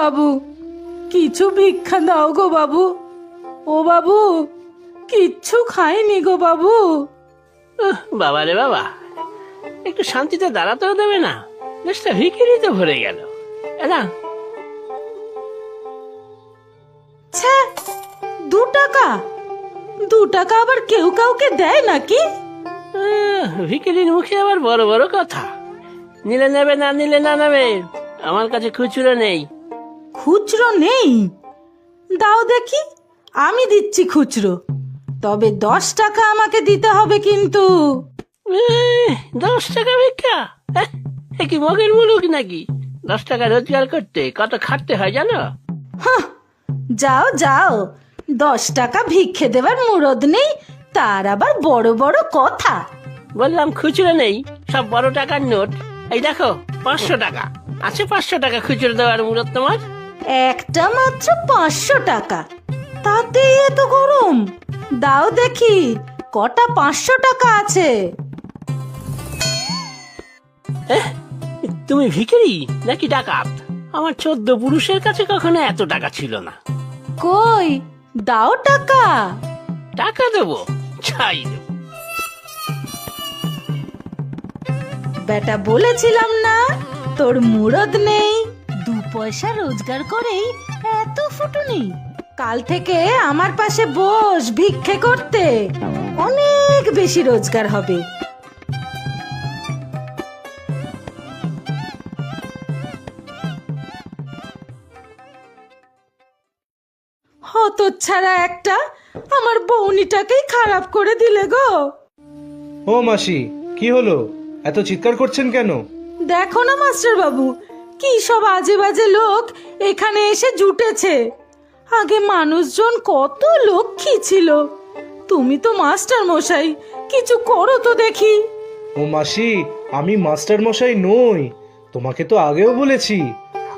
বাবু, কিছু ভিক্ষা দাও গো বাবু। ও বাবু, কিচ্ছু খাইনি গো বাবু। বাবা রে বাবা, একটু শান্তিতে দাঁড়াতেও দেবে না, দেশটা ভিখিরিতে ভরে গেল। এলা ছ্যা, 2 টাকা? 2 টাকা আবার কেউ কাউকে দেয় নাকি? ভিখিরির মুখে আবার বড় বড় কথা। নিলে নেবে, না নিলে না নেবে, আমার কাছে খুচরো নেই। খুচরো নেই? দাও দেখি, আমি দিচ্ছি খুচরো। তবে 10 টাকা আমাকে দিতে হবে কিন্তু। 10 টাকা ভিক্ষা? এ কি মগের মুলুক নাকি? 10 টাকা রোজগার করতে কত খাটতে হয় জানো? হাহ, যাও যাও, 10 টাকা ভিক্ষে দেবার মুরদ নেই, তার আবার বড় বড় কথা। বললাম খুচরো নেই, সব বড় টাকার নোট। এই দেখো 500 টাকা আছে। 500 টাকা খুচরো দেওয়ার মুরত তোমার? একটা মাত্র 500 টাকা, তাতে এত গরম? দাও দেখি কটা 500 টাকা আছে। তুমি ভিখিরি নাকি ডাকাত? আমার 14 পুরুষের কাছে কখনো এত টাকা ছিল না। কই, দাও টাকা। টাকা দেবো? ছাই দেবো। বেটা, বলেছিলাম না তোর মুরদ নেই। 2 পয়সা রোজগার করেই এত ফুটুনি। কাল থেকে আমার পাশে বস ভিক্ষে করতে, অনেক বেশি রোজগার হবে। হতচ্ছাড়া একটা, আমার বউনিটাকেই খারাপ করে দিলে গো। ও মাসি, কি হলো? এত চিৎকার করছেন কেন? দেখো না মাস্টার বাবু, কি সব আজে বাজে লোক এখানে এসে জুটেছে। আগে মানুষজন কত লক্ষ্মী ছিল। তুমি তো মাস্টার মশাই, কিছু করো তো দেখি। ও মাসি, আমি মাস্টার মশাই নই। তোমাকে তো আগেও বলেছি,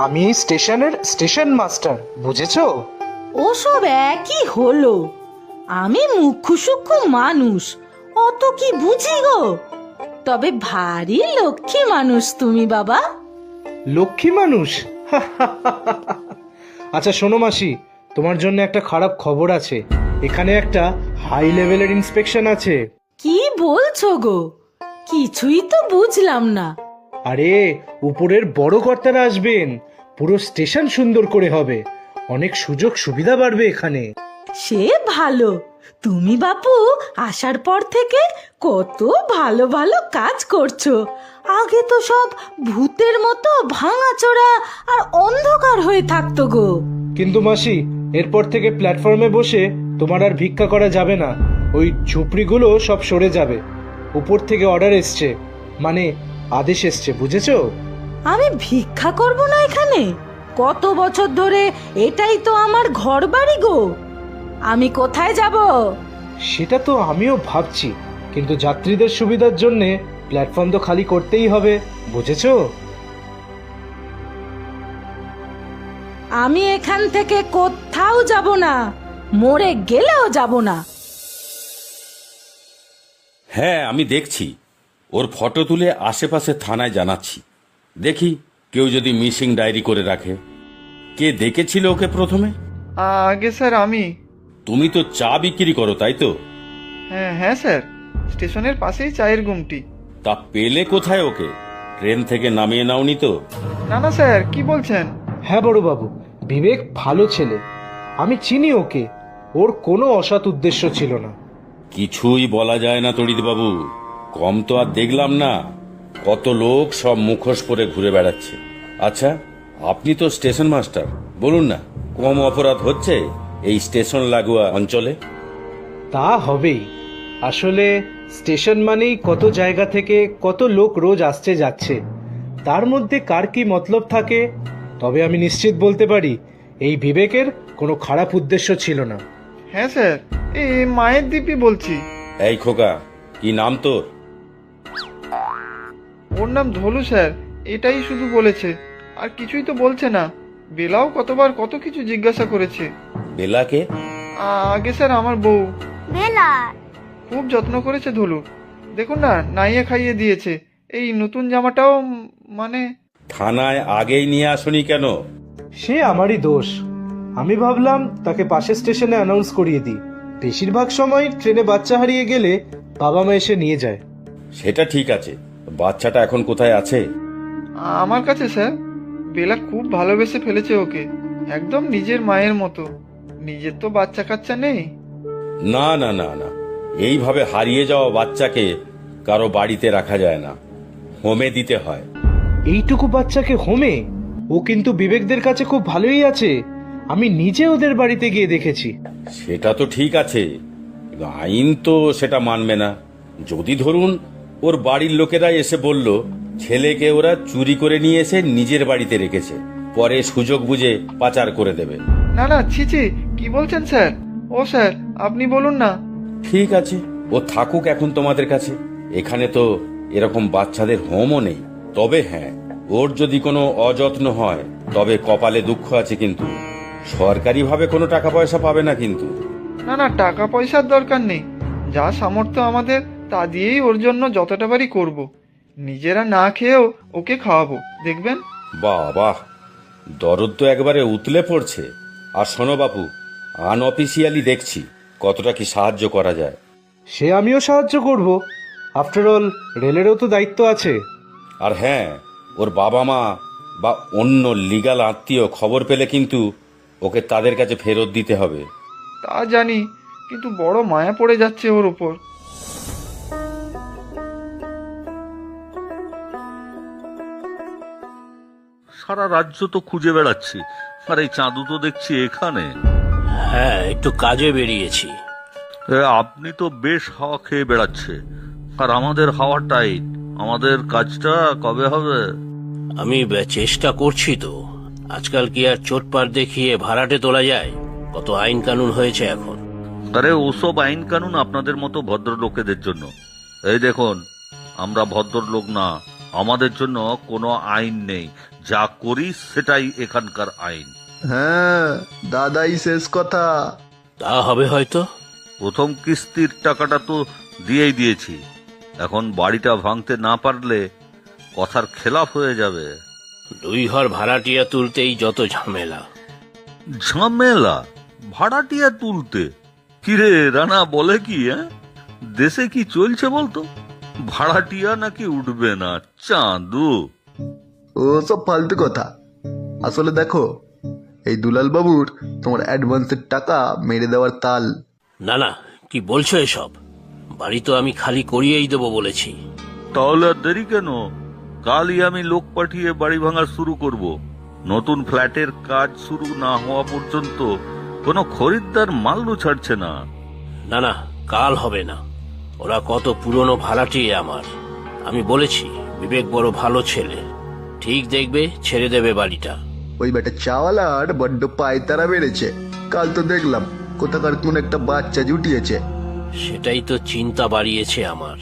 আমি এই স্টেশনের স্টেশন মাস্টার, বুঝেছো? ওসব একই হলো। আমি মুখ্য সূক্ষ্ম মানুষ, অত কি বুঝি গো। তবে ভারী লক্ষ্মী মানুষ তুমি বাবা। লক্ষ্মী মানুষ? আচ্ছা শোনো মাসি, তোমার জন্য একটা খারাপ খবর আছে। এখানে একটা হাই লেভেলের ইন্সপেকশন আছে। কি বলছো গো? কিছুই তো বুঝলাম না। আরে, উপরের বড় কর্তারা আসবেন, পুরো স্টেশন সুন্দর করে হবে, অনেক সুযোগ সুবিধা বাড়বে এখানে। সে ভালো। তুমি বাপু আসার পর থেকে কত ভালো ভালো কাজ করছো। আগে তো সব ভূতের মতো ভাঙাচোরা আর অন্ধকার হয়ে থাকতো গো। কিন্তু মাসি, এরপর থেকে প্ল্যাটফর্মে বসে তোমার আর ভিক্ষা করা যাবে না। ওই ঝুপড়িগুলো সব সরে যাবে। উপর থেকে অর্ডার এসছে, মানে আদেশ এসছে, বুঝেছো? আমি ভিক্ষা করব না এখানে? কত বছর ধরে এটাই তো আমার ঘর বাড়ি গো। আমি কোথায় যাব? সেটা তো আমিও ভাবছি, কিন্তু যাত্রীদের সুবিধার জন্য প্ল্যাটফর্ম তো খালি করতেই হবে, বুঝেছো? আমি এখান থেকে কোথাও যাব না, মরে গেলেও যাব না। হ্যাঁ, আমি দেখছি। ওর ফটো তুলে আশেপাশে থানায় জানাচ্ছি। দেখি কেউ যদি মিসিং ডায়েরি করে রাখে। কে দেখেছিল ওকে প্রথমে? আগে স্যার আমি। তুমি তো চা বিক্রি করো, তাই তো? হ্যাঁ হ্যাঁ স্যার, স্টেশনের পাশেই চায়ের গুমটি। তা পেলে কোথায় ওকে? ট্রেন থেকে নামিয়ে নাওনি তো? না না স্যার, কি বলছেন? হ্যাঁ বড়বাবু, বিবেক ভালো ছেলে, আমি চিনি ওকে। ওর কোনো অসৎ উদ্দেশ্য ছিল না। কিছুই বলা যায় না তড়িৎ বাবু, কম তো আর দেখলাম না। কত লোক সব মুখোশ পরে ঘুরে বেড়াচ্ছে। আচ্ছা, আপনি তো স্টেশন মাস্টার, বলুন না, কম অপরাধ হচ্ছে এই স্টেশন লাগোয়া অঞ্চলে? তা হবেই। আসলে স্টেশন মানেই কত জায়গা থেকে কত লোক রোজ আসছে যাচ্ছে, তার মধ্যে কার কি মতলব থাকে। তবে আমি নিশ্চিত বলতে পারি, এই বিবেকের কোনো খারাপ উদ্দেশ্য ছিল না। হ্যাঁ স্যার, এই মায়ের দিব্যি বলছি। এই খোকা, কি নাম তোর? ওর নাম ধলু স্যার, এটাই শুধু বলেছে, আর কিছুই তো বলছে না। বেলাও কতবার কত কিছু জিজ্ঞাসা করেছে। বেলাকে? আগে স্যার আমার বউ। বেলা খুব যত্ন করেছে ধলু। দেখুন না, নাইয়ে খাইয়ে দিয়েছে। এই নতুন জামাটাও মানে। থানায় আগেই নিয়ে আসনি কেন? সে আমারই দোষ। আমি ভাবলাম তাকে পাশের স্টেশনে অ্যানাউন্স করিয়ে দিই। বেশিরভাগ সময় ট্রেনে বাচ্চা হারিয়ে গেলে বাবা মা এসে নিয়ে যায়। সেটা ঠিক আছে, বাচ্চাটা এখন কোথায় আছে? আমার কাছে স্যার। বেলা খুব ভালোবেসে ফেলেছে ওকে, একদম নিজের মায়ের মতো। নিজের তো বাচ্চা কাচ্চা নেই। না না না না, এইভাবে হারিয়ে যাওয়া বাচ্চাকে কারো বাড়িতে রাখা যায় না, হোমে দিতে হয়। এইটুকু বাচ্চাকে হোমে? ও কিন্তু বিবেকদের কাছে খুব ভালোই আছে। আমি নিজে ওদের বাড়িতে গিয়ে দেখেছি। সেটা তো ঠিক আছে, আইন তো সেটা মানবে না। যদি ধরুন ওর বাড়ির লোকেরা এসে বলল ছেলেকে ওরা চুরি করে নিয়ে এসে নিজের বাড়িতে রেখেছে, পরে সুযোগ বুঝে পাচার করে দেবে। না না, ছি ছি, কি বলছেন স্যার? ও স্যার, আপনি বলুন না। ঠিক আছে, ও থাকুক এখন তোমাদের কাছে। এখানে তো এরকম বাচ্চাদের হোমও নেই। তবে হ্যাঁ, ওর যদি কোনো অযত্ন হয় তবে কপালে দুঃখ আছে, কিন্তু সরকারিভাবে কোনো টাকা পয়সা পাবে না কিন্তু। না না, টাকা পয়সার দরকার নেই। যা সামর্থ্য আমাদের তা দিয়েই ওর জন্য যতটা পারি করব। নিজেরা না খেয়েও ওকে খাওয়াবো, দেখবেন। বাহ বাহ, দরদ তো একবারে উতলে পড়ছে। আর শোনো বাপু, আনঅফিসিয়ালি দেখছি কতটা কি সাহায্য করা যায়। সে আমিও সাহায্য করব। আফটার অল রেলেরও তো দায়িত্ব আছে। আর হ্যাঁ, ওর বাবা মা বা অন্য লিগ্যাল আত্মীয় খবর পেলে কিন্তু ওকে তাদের কাছে ফেরত দিতে হবে। তা জানি, কিন্তু বড় মায়া পড়ে যাচ্ছে ওর উপর। সারা রাজ্য তো খুঁজে বেড়াচ্ছি, আর এই চাঁদু তো দেখছি এখানে। হ্যাঁ, একটু কাজে বেরিয়েছি। আপনি তো বেশ হাওয়া খেয়ে বেড়াচ্ছে, আর আমাদের হাওয়া টাইট। আমাদের কাজটা কবে হবে? আমি চেষ্টা করছি তো। আজকাল কি আর চোটপাট দেখিয়ে ভাড়াটে তোলা যায়? কত আইন কানুন হয়েছে এখন। আরে ওসব আইন কানুন আপনাদের মতো ভদ্রলোকেদের জন্য। এই দেখুন, আমরা ভদ্রলোক না, আমাদের জন্য কোনো আইন নেই। যা করি সেটাই এখানকার আইন। হ্যাঁ, দাদাই শেষ কথা। তা হবে হয়তো। প্রথম কিস্তির টাকাটা তো দিয়েই দিয়েছি। এখন বাড়িটা ভাঙতে না পারলে কথার খেলাফ হয়ে যাবে। 2 ঘর ভাড়াটিয়া তুলতেই যত ঝামেলা। ঝামেলা? ভাড়াটিয়া তুলতে? কিরে রানা, বলে কি? দেশে কি চলছে বলতো? ভাড়াটিয়া নাকি উঠবে না? চাঁদু, ও সব ফালতু কথা। আসলে দেখো, এই দুলাল বাবুর তোমার অ্যাডভান্সের টাকা মেরে দেওয়ার তাল। না না, কি বলছো এসব? বাড়ি তো আমি খালি করিয়েই দেবো বলেছি। তাহলে আর দেরি কেন? কালই আমি লোক পাঠিয়ে বাড়ি ভাঙা শুরু করব। নতুন ফ্ল্যাটের কাজ শুরু না হওয়া পর্যন্ত কোনো খরিদ্দার মাল্লু ছাড়ছে না। না না, কাল হবে না। ওরা কত পুরনো ভাড়াটিয়ে আমার। আমি বলেছি, বিবেক বড় ভালো ছেলে, ঠিক দেখবে, ছেড়ে দেবে বাড়িটা। ওই বেটা চাওয়ালার বড্ড পায়তারা বেড়েছে। কাল তো দেখলাম কোথাকার কোন একটা বাচ্চা জুটিয়েছে। সেটাই তো চিন্তা বাড়িয়েছে আমার।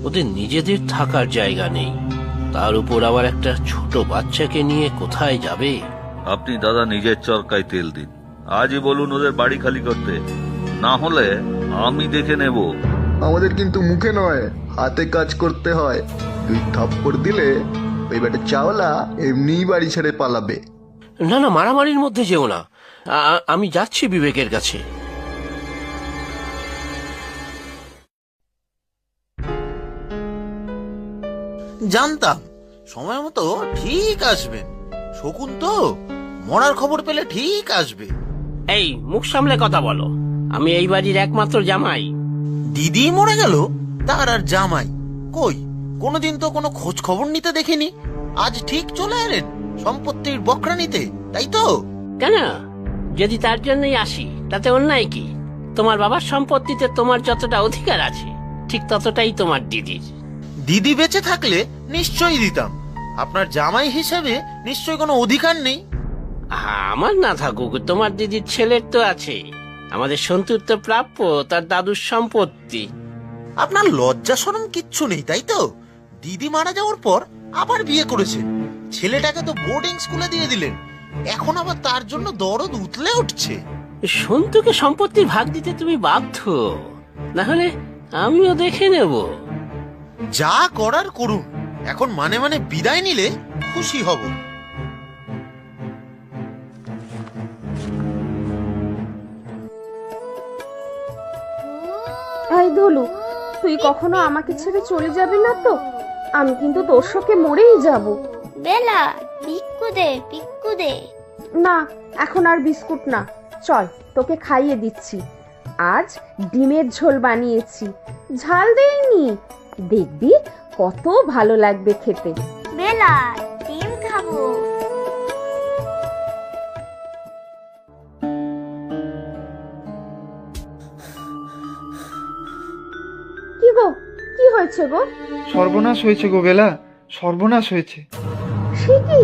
ওদের নিজেদের থাকার জায়গা নেই, তার উপর আবার একটা ছোট বাচ্চাকে নিয়ে কোথায় যাবে? আপনি দাদা নিজের চরকায় তেল দিন। আজই বলুন ওদের বাড়ি খালি করতে, না হলে আমি দেখে নেব। আমাদের কিন্তু মুখে নয়, হাতে কাজ করতে হয়। 2 থাপ্পড় দিলে ওই বেটা চাওয়ালা এমনিই বাড়ি ছেড়ে পালাবে। না না, মারামারির মধ্যে যেও না। আমি যাচ্ছি বিবেকের কাছে। জানতাম সময় মতো ঠিক আসবেন। শকুন তো মরার খবর পেলে ঠিক আসবে। এই, মুখ সামলে কথা বলো। আমি এই বাড়ির একমাত্র জামাই। দিদি মরে গেল, তার আর জামাই কই? কোনোদিন তো কোনো খোঁজ খবর নিতে দেখিনি। আজ ঠিক চলে এলেন সম্পত্তির বকরা নিতে, তাই তো? কেন? যদি তার জন্যই আসি তাতে অন্যায় কি? তোমার বাবার সম্পত্তিতে তোমার যতটা অধিকার আছে ঠিক ততটাই তোমার দিদির। দিদি বেঁচে থাকলে নিশ্চয়ই দিতাম। আপনার জামাই হিসেবে নিশ্চয়ই কোনো অধিকার নেই। আমার না থাকুক, তোমার দিদির ছেলের তো আছে। আমাদের সন্তুর তো প্রাপ্য তার দাদুর সম্পত্তি। আপনার লজ্জা শরম কিচ্ছু নেই, তাই তো? দিদি মারা যাওয়ার পর আবার বিয়ে করেছেন, ছেলেটাকে তো বোর্ডিং স্কুলে দিয়ে দিলেন। এখন আবার তার জন্য দরদ উতলে উঠছে। সন্তুকে সম্পত্তির ভাগ দিতে তুমি বাধ্য, না হলে আমিও দেখে নেব। যা করার করুন, এখন মানে বিদায় নিলে খুশি হব। ধলু, তুই কখনো আমাকে ছেড়ে চলে যাবি না তো? আমি কিন্তু তোর শোকে মরেই যাব। বেলা, পিক্কু দে। না, এখন আর বিস্কুট না, চল তোকে খাইয়ে দিচ্ছি। আজ ডিমের ঝোল বানিয়েছি, ঝাল দেইনি, দেখবি কত ভালো লাগবে খেতে। বেলা, ডিম খাবো। কি গো, কি হয়েছে গো? সর্বনাশ হয়েছে গো বেলা, সর্বনাশ হয়েছে। সে কি?